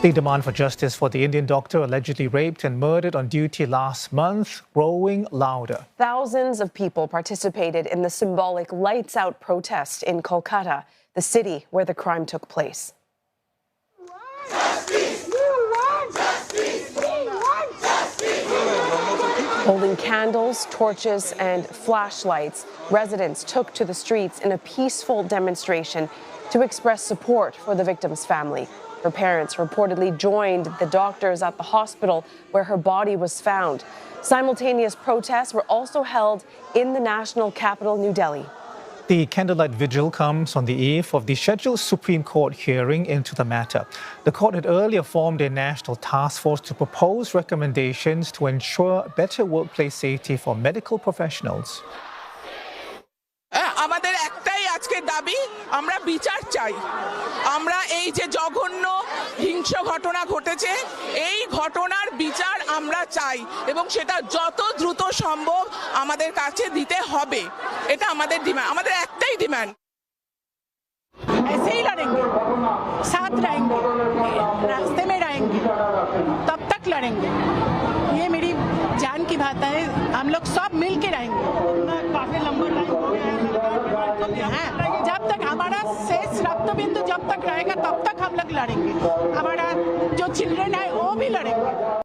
The demand for justice for the Indian doctor allegedly raped and murdered on duty last month growing louder. Thousands of people participated in the symbolic Lights Out protest in Kolkata, the city where the crime took place. Holding candles, torches, and flashlights, residents took to the streets in a peaceful demonstration to express support for the victim's family. Her parents reportedly joined the doctors at the hospital where her body was found. Simultaneous protests were also held in the national capital, New Delhi. The candlelight vigil comes on the eve of the scheduled Supreme Court hearing into the matter. The court had earlier formed a national task force to propose recommendations to ensure better workplace safety for medical professionals. আমাদের একটাই আজকে দাবি আমরা বিচার চাই আমরা এই যে জঘন্য হিংস্র ঘটনা ঘটেছে এই ঘটনার বিচার আমরা চাই এবং সেটা যত দ্রুত সম্ভব আমাদের কাছে দিতে হবে এটা আমাদের ডিমান্ড আমাদের একটাই ডিমান্ড ऐसे ही लड़ेंगे साथ रहेंगे रास्ते में रहेंगे तब तक लड़ेंगे ये मेरी जान की बात है हम लोग सब मिल के रहेंगे काफी लंबा जब तक हमारा शेष रक्तबिंदु जब तक रहेगा तब तक हम लोग लड़ेंगे हमारा जो चिल्ड्रन है वो भी लड़ेंगे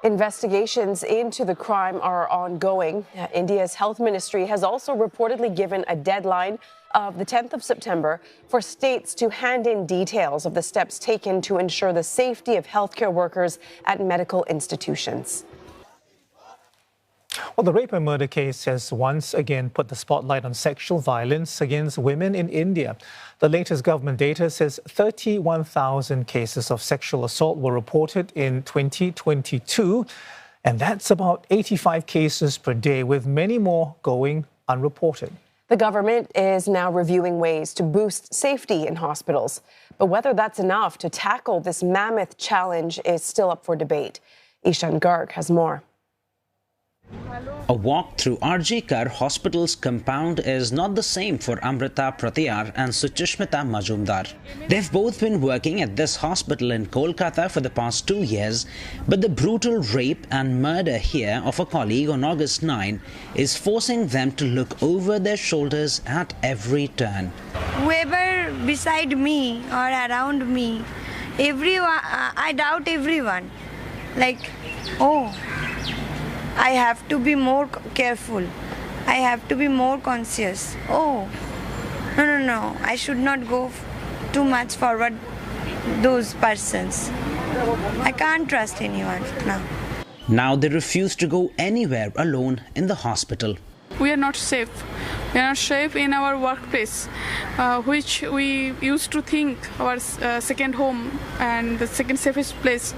Investigations into the crime are ongoing. India's health ministry has also reportedly given a deadline of the 10th of September for states to hand in details of the steps taken to ensure the safety of healthcare workers at medical institutions. Well, the rape and murder case has once again put the spotlight on sexual violence against women in India. The latest government data says 31,000 cases of sexual assault were reported in 2022, and that's about 85 cases per day, with many more going unreported. The government is now reviewing ways to boost safety in hospitals, but whether that's enough to tackle this mammoth challenge is still up for debate. Ishan Garg has more. A walk through RG-Kar Hospital's compound is not the same for Amrita Pratyar and Suchishmita Majumdar. They've both been working at this hospital in Kolkata for the past 2 years, but the brutal rape and murder here of a colleague on August 9 is forcing them to look over their shoulders at every turn. Whoever beside me or around me, everyone, I doubt everyone. Like, oh, I have to be more careful. I have to be more conscious. Oh, no. I should not go too much forward those persons. I can't trust anyone now. Now they refuse to go anywhere alone in the hospital. We are not safe. We are not safe in our workplace, which we used to think our second home and the second safest place.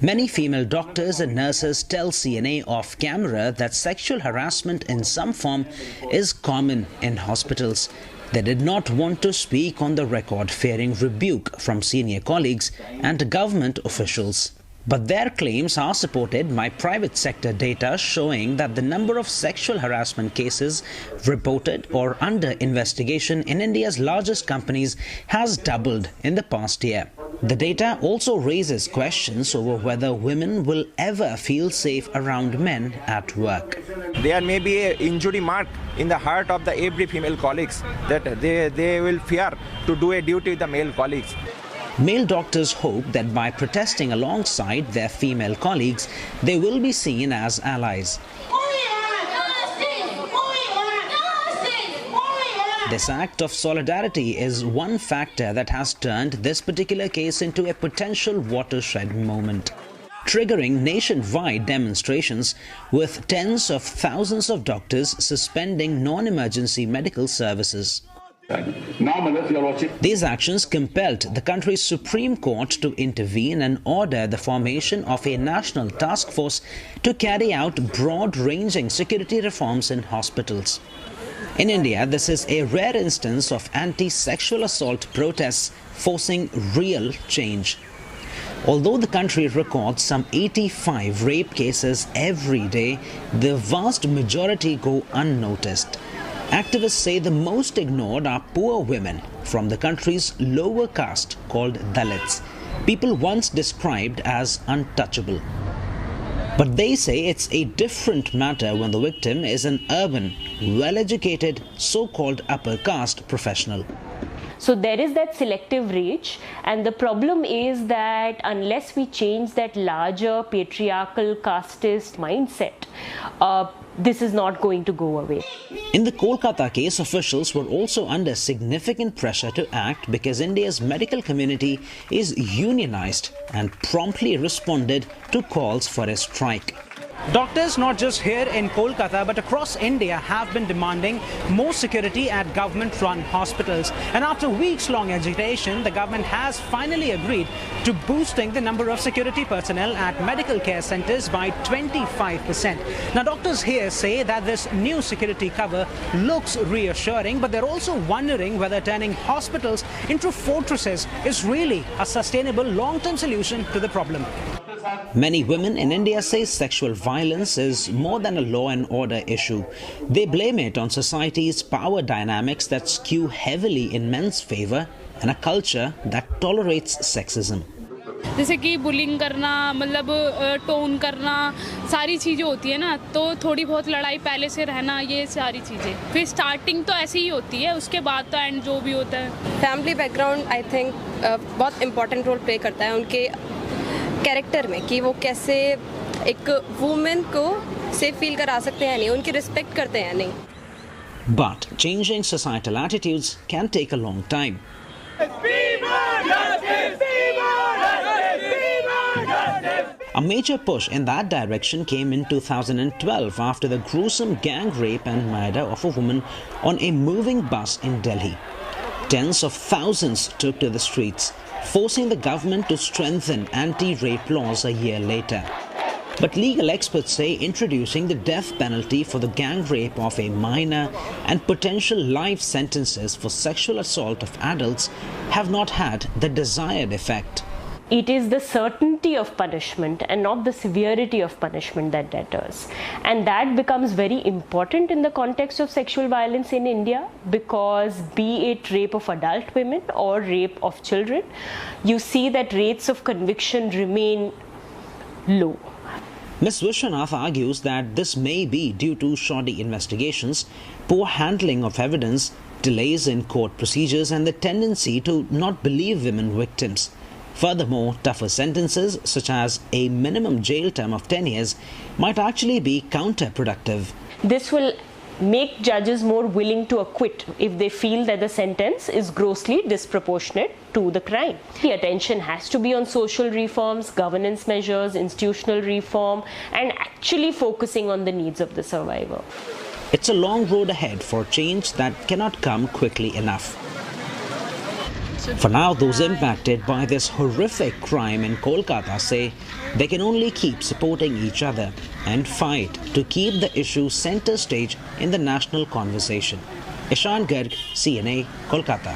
Many female doctors and nurses tell CNA off camera that sexual harassment in some form is common in hospitals. They did not want to speak on the record, fearing rebuke from senior colleagues and government officials. But their claims are supported by private sector data showing that the number of sexual harassment cases reported or under investigation in India's largest companies has doubled in the past year. The data also raises questions over whether women will ever feel safe around men at work. There may be an injury mark in the heart of every female colleagues that they will fear to do a duty with the male colleagues. Male doctors hope that by protesting alongside their female colleagues, they will be seen as allies. This act of solidarity is one factor that has turned this particular case into a potential watershed moment, triggering nationwide demonstrations with tens of thousands of doctors suspending non-emergency medical services. These actions compelled the country's Supreme Court to intervene and order the formation of a national task force to carry out broad-ranging security reforms in hospitals. In India, this is a rare instance of anti-sexual assault protests forcing real change. Although the country records some 85 rape cases every day, the vast majority go unnoticed. Activists say the most ignored are poor women from the country's lower caste called Dalits, people once described as untouchable. But they say it's a different matter when the victim is an urban, well-educated, so-called upper caste professional. So there is that selective reach, and the problem is that unless we change that larger patriarchal casteist mindset, this is not going to go away. In the Kolkata case, officials were also under significant pressure to act because India's medical community is unionized and promptly responded to calls for a strike. Doctors, not just here in Kolkata but across India, have been demanding more security at government-run hospitals. And after weeks-long agitation, the government has finally agreed to boosting the number of security personnel at medical care centres by 25%. Now, doctors here say that this new security cover looks reassuring, but they're also wondering whether turning hospitals into fortresses is really a sustainable long-term solution to the problem. Many women in India say sexual violence is more than a law and order issue. They blame it on society's power dynamics that skew heavily in men's favor and a culture that tolerates sexism. जैसे कि bullying करना, मतलब tone करना, सारी चीज़ें होती है ना, तो थोड़ी बहुत लड़ाई पहले से रहना, ये सारी चीज़ें फिर स्टार्टिंग तो ऐसे ही होती है, उसके बाद तो एंड जो भी होता है. फैमिली बैकग्राउंड आई थिंक बहुत इम्पोर्टेंट रोल प्ले करता है उनके कैरेक्टर में, कि वो कैसे एक वुमेन को सेफ फील करा सकते हैं, नहीं उनकी रिस्पेक्ट करते हैं नहीं. But changing societal attitudes can take a long time. A major push in that direction came in 2012 after the gruesome gang rape and murder of a woman on a moving bus in Delhi. Tens of thousands took to the streets, forcing the government to strengthen anti-rape laws a year later. But legal experts say introducing the death penalty for the gang rape of a minor and potential life sentences for sexual assault of adults have not had the desired effect. It is the certainty of punishment and not the severity of punishment that deters. And that becomes very important in the context of sexual violence in India, because be it rape of adult women or rape of children, you see that rates of conviction remain low. Ms. Vishwanath argues that this may be due to shoddy investigations, poor handling of evidence, delays in court procedures and the tendency to not believe women victims. Furthermore, tougher sentences, such as a minimum jail term of 10 years, might actually be counterproductive. This will make judges more willing to acquit if they feel that the sentence is grossly disproportionate to the crime. The attention has to be on social reforms, governance measures, institutional reform, and actually focusing on the needs of the survivor. It's a long road ahead for change that cannot come quickly enough. For now, those impacted by this horrific crime in Kolkata say they can only keep supporting each other and fight to keep the issue center stage in the national conversation. Ishan, Garg, CNA, Kolkata.